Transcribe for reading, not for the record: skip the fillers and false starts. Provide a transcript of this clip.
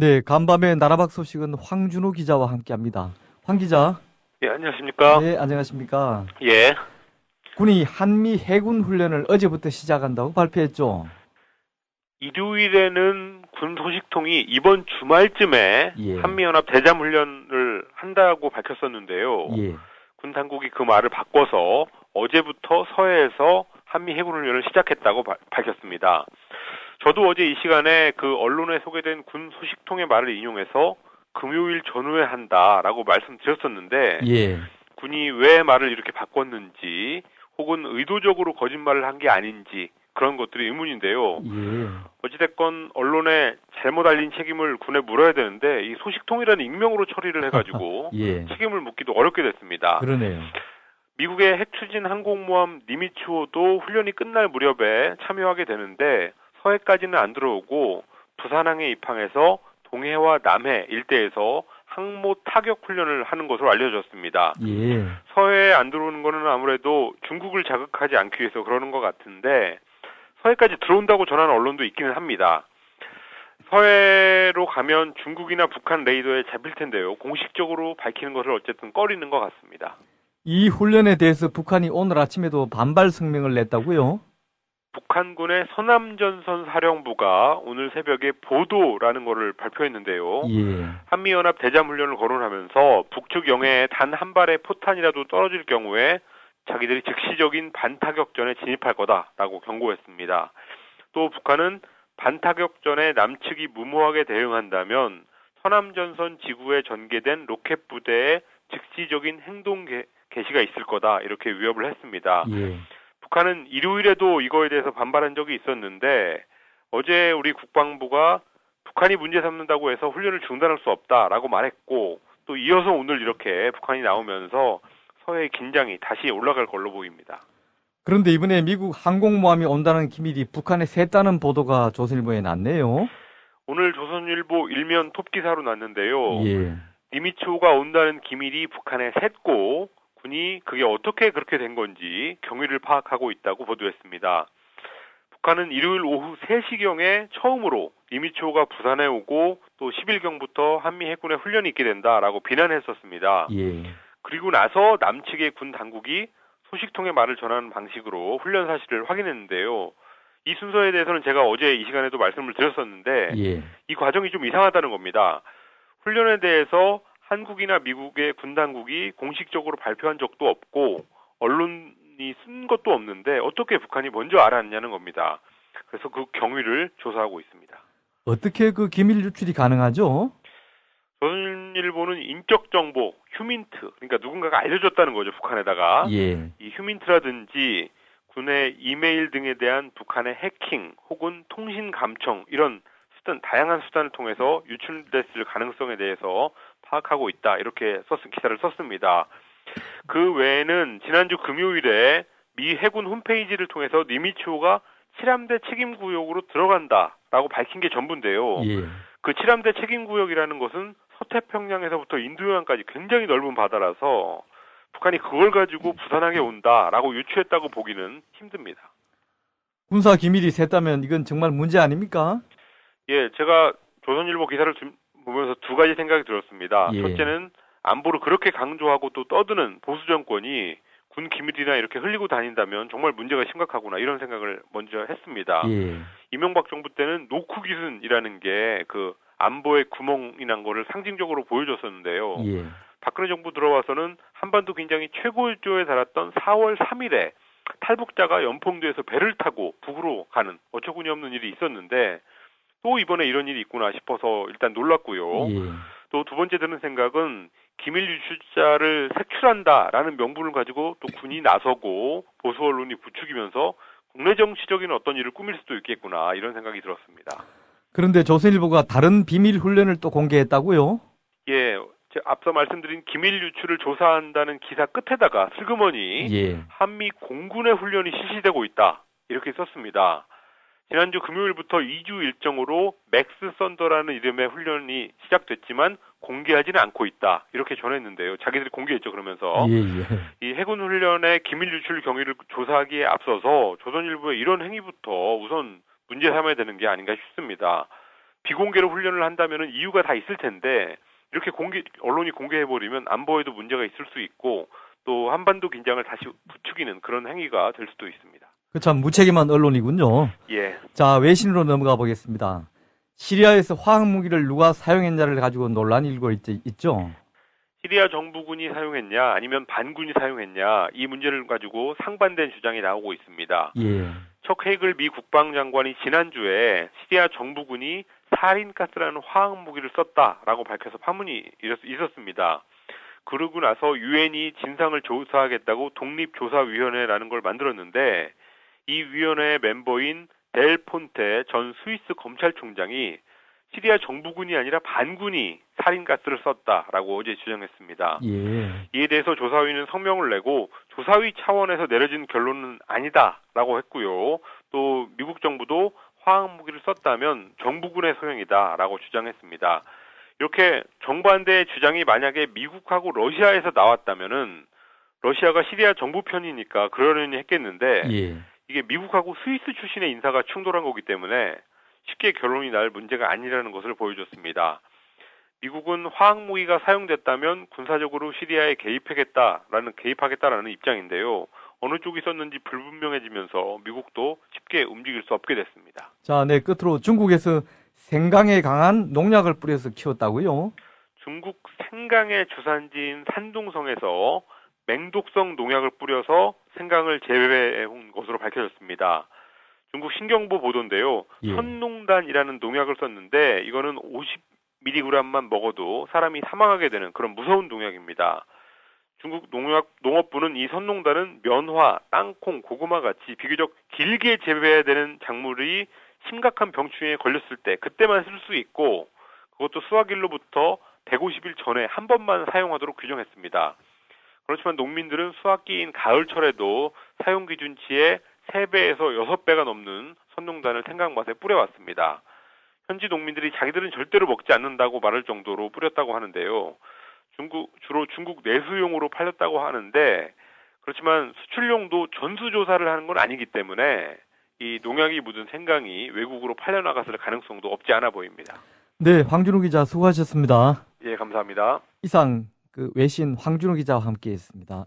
네, 간밤의 나라박 소식은 황준호 기자와 함께합니다. 황 기자. 예, 안녕하십니까? 네, 안녕하십니까? 예. 군이 한미 해군 훈련을 어제부터 시작한다고 발표했죠. 일요일에는 군 소식통이 이번 주말쯤에 예. 한미연합 대잠 훈련을 한다고 밝혔었는데요. 예. 군 당국이 그 말을 바꿔서 어제부터 서해에서 한미 해군 훈련을 시작했다고 밝혔습니다. 저도 어제 이 시간에 그 언론에 소개된 군 소식통의 말을 인용해서 금요일 전후에 한다라고 말씀드렸었는데 예. 군이 왜 말을 이렇게 바꿨는지 혹은 의도적으로 거짓말을 한 게 아닌지 그런 것들이 의문인데요. 예. 어찌됐건 언론에 잘못 알린 책임을 군에 물어야 되는데 이 소식통이라는 익명으로 처리를 해가지고 예. 책임을 묻기도 어렵게 됐습니다. 그러네요. 미국의 핵추진 항공모함 니미츠호도 훈련이 끝날 무렵에 참여하게 되는데 서해까지는 안 들어오고 부산항에 입항해서 동해와 남해 일대에서 항모 타격 훈련을 하는 것으로 알려졌습니다. 예. 서해에 안 들어오는 거는 아무래도 중국을 자극하지 않기 위해서 그러는 것 같은데 서해까지 들어온다고 전하는 언론도 있기는 합니다. 서해로 가면 중국이나 북한 레이더에 잡힐 텐데요. 공식적으로 밝히는 것을 어쨌든 꺼리는 것 같습니다. 이 훈련에 대해서 북한이 오늘 아침에도 반발 성명을 냈다고요? 북한군의 서남전선 사령부가 오늘 새벽에 보도라는 것을 발표했는데요. 예. 한미연합 대잠훈련을 거론하면서 북측 영해에 단 한 발의 포탄이라도 떨어질 경우에 자기들이 즉시적인 반타격전에 진입할 거다라고 경고했습니다. 또 북한은 반타격전에 남측이 무모하게 대응한다면 서남전선 지구에 전개된 로켓 부대에 즉시적인 행동 개시가 있을 거다 이렇게 위협을 했습니다. 예. 북한은 일요일에도 이거에 대해서 반발한 적이 있었는데 어제 우리 국방부가 북한이 문제 삼는다고 해서 훈련을 중단할 수 없다라고 말했고 또 이어서 오늘 이렇게 북한이 나오면서 서해의 긴장이 다시 올라갈 걸로 보입니다. 그런데 이번에 미국 항공모함이 온다는 기밀이 북한에 샜다는 보도가 조선일보에 났네요. 오늘 조선일보 일면 톱기사로 났는데요. 예. 니미츠호가 온다는 기밀이 북한에 샜고 군이 그게 어떻게 그렇게 된 건지 경위를 파악하고 있다고 보도했습니다. 북한은 일요일 오후 3시경에 처음으로 니미츠호가 부산에 오고 또 10일경부터 한미 해군의 훈련이 있게 된다라고 비난했었습니다. 예. 그리고 나서 남측의 군 당국이 소식통의 말을 전하는 방식으로 훈련 사실을 확인했는데요. 이 순서에 대해서는 제가 어제 이 시간에도 말씀을 드렸었는데 예. 이 과정이 좀 이상하다는 겁니다. 훈련에 대해서 한국이나 미국의 군 당국이 공식적으로 발표한 적도 없고 언론이 쓴 것도 없는데 어떻게 북한이 먼저 알았냐는 겁니다. 그래서 그 경위를 조사하고 있습니다. 어떻게 그 기밀 유출이 가능하죠? 조선일보는 인적 정보, 휴민트, 그러니까 누군가가 알려줬다는 거죠, 북한에다가. 예. 이 휴민트라든지 군의 이메일 등에 대한 북한의 해킹 혹은 통신 감청 이런 다양한 수단을 통해서 유출됐을 가능성에 대해서 파악하고 있다. 이렇게 기사를 썼습니다. 그 외에는 지난주 금요일에 미 해군 홈페이지를 통해서 니미츠호가 7함대 책임구역으로 들어간다라고 밝힌 게 전부인데요. 예. 그 7함대 책임구역이라는 것은 서태평양에서부터 인도양까지 굉장히 넓은 바다라서 북한이 그걸 가지고 부산항에 온다라고 유추했다고 보기는 힘듭니다. 군사 기밀이 샜다면 이건 정말 문제 아닙니까? 예, 제가 조선일보 기사를 보면서 두 가지 생각이 들었습니다. 예. 첫째는 안보를 그렇게 강조하고 또 떠드는 보수 정권이 군 기밀이나 이렇게 흘리고 다닌다면 정말 문제가 심각하구나 이런 생각을 먼저 했습니다. 예. 이명박 정부 때는 노쿠기순이라는 게 그 안보의 구멍이 난 거를 상징적으로 보여줬었는데요. 예. 박근혜 정부 들어와서는 한반도 긴장이 최고조에 달했던 4월 3일에 탈북자가 연평도에서 배를 타고 북으로 가는 어처구니 없는 일이 있었는데 또 이번에 이런 일이 있구나 싶어서 일단 놀랐고요. 예. 또 두 번째 드는 생각은 기밀 유출자를 색출한다라는 명분을 가지고 또 군이 나서고 보수 언론이 부추기면서 국내 정치적인 어떤 일을 꾸밀 수도 있겠구나 이런 생각이 들었습니다. 그런데 조선일보가 다른 비밀 훈련을 또 공개했다고요? 예, 앞서 말씀드린 기밀 유출을 조사한다는 기사 끝에다가 슬그머니 예. 한미 공군의 훈련이 실시되고 있다 이렇게 썼습니다. 지난주 금요일부터 2주 일정으로 맥스 썬더라는 이름의 훈련이 시작됐지만 공개하지는 않고 있다 이렇게 전했는데요. 자기들이 공개했죠. 그러면서 예, 예. 이 해군 훈련의 기밀 유출 경위를 조사하기에 앞서서 조선일보의 이런 행위부터 우선 문제 삼아야 되는 게 아닌가 싶습니다. 비공개로 훈련을 한다면은 이유가 다 있을 텐데 이렇게 언론이 공개해버리면 안보에도 문제가 있을 수 있고 또 한반도 긴장을 다시 부추기는 그런 행위가 될 수도 있습니다. 그 참 무책임한 언론이군요. 예. 자, 외신으로 넘어가 보겠습니다. 시리아에서 화학무기를 누가 사용했냐를 가지고 논란이 일고 있죠. 시리아 정부군이 사용했냐 아니면 반군이 사용했냐 이 문제를 가지고 상반된 주장이 나오고 있습니다. 예. 척 헤이글 미 국방장관이 지난주에 시리아 정부군이 사린가스라는 화학무기를 썼다라고 밝혀서 파문이 있었습니다. 그러고 나서 유엔이 진상을 조사하겠다고 독립조사위원회라는 걸 만들었는데 이 위원회의 멤버인 델 폰테 전 스위스 검찰총장이 시리아 정부군이 아니라 반군이 살인가스를 썼다라고 어제 주장했습니다. 예. 이에 대해서 조사위는 성명을 내고 조사위 차원에서 내려진 결론은 아니다라고 했고요. 또 미국 정부도 화학무기를 썼다면 정부군의 소행이다라고 주장했습니다. 이렇게 정반대의 주장이 만약에 미국하고 러시아에서 나왔다면은 러시아가 시리아 정부 편이니까 그러려니 했겠는데 예. 이게 미국하고 스위스 출신의 인사가 충돌한 거기 때문에 쉽게 결론이 날 문제가 아니라는 것을 보여줬습니다. 미국은 화학무기가 사용됐다면 군사적으로 시리아에 개입하겠다라는 입장인데요. 어느 쪽이 썼는지 불분명해지면서 미국도 쉽게 움직일 수 없게 됐습니다. 자, 네, 끝으로 중국에서 생강에 강한 농약을 뿌려서 키웠다고요? 중국 생강의 주산지인 산둥성에서 맹독성 농약을 뿌려서 생강을 재배해온 것으로 밝혀졌습니다. 중국 신경보 보도인데요. 예. 선농단이라는 농약을 썼는데 이거는 50mg만 먹어도 사람이 사망하게 되는 그런 무서운 농약입니다. 중국 농업부는 이 선농단은 면화, 땅콩, 고구마 같이 비교적 길게 재배해야 되는 작물이 심각한 병충해에 걸렸을 때 그때만 쓸 수 있고 그것도 수확일로부터 150일 전에 한 번만 사용하도록 규정했습니다. 그렇지만 농민들은 수확기인 가을철에도 사용 기준치의 3배에서 6배가 넘는 선농단을 생강밭에 뿌려왔습니다. 현지 농민들이 자기들은 절대로 먹지 않는다고 말할 정도로 뿌렸다고 하는데요. 주로 중국 내수용으로 팔렸다고 하는데 그렇지만 수출용도 전수조사를 하는 건 아니기 때문에 이 농약이 묻은 생강이 외국으로 팔려나갔을 가능성도 없지 않아 보입니다. 네, 황준호 기자 수고하셨습니다. 예, 감사합니다. 이상 외신 황준호 기자와 함께했습니다.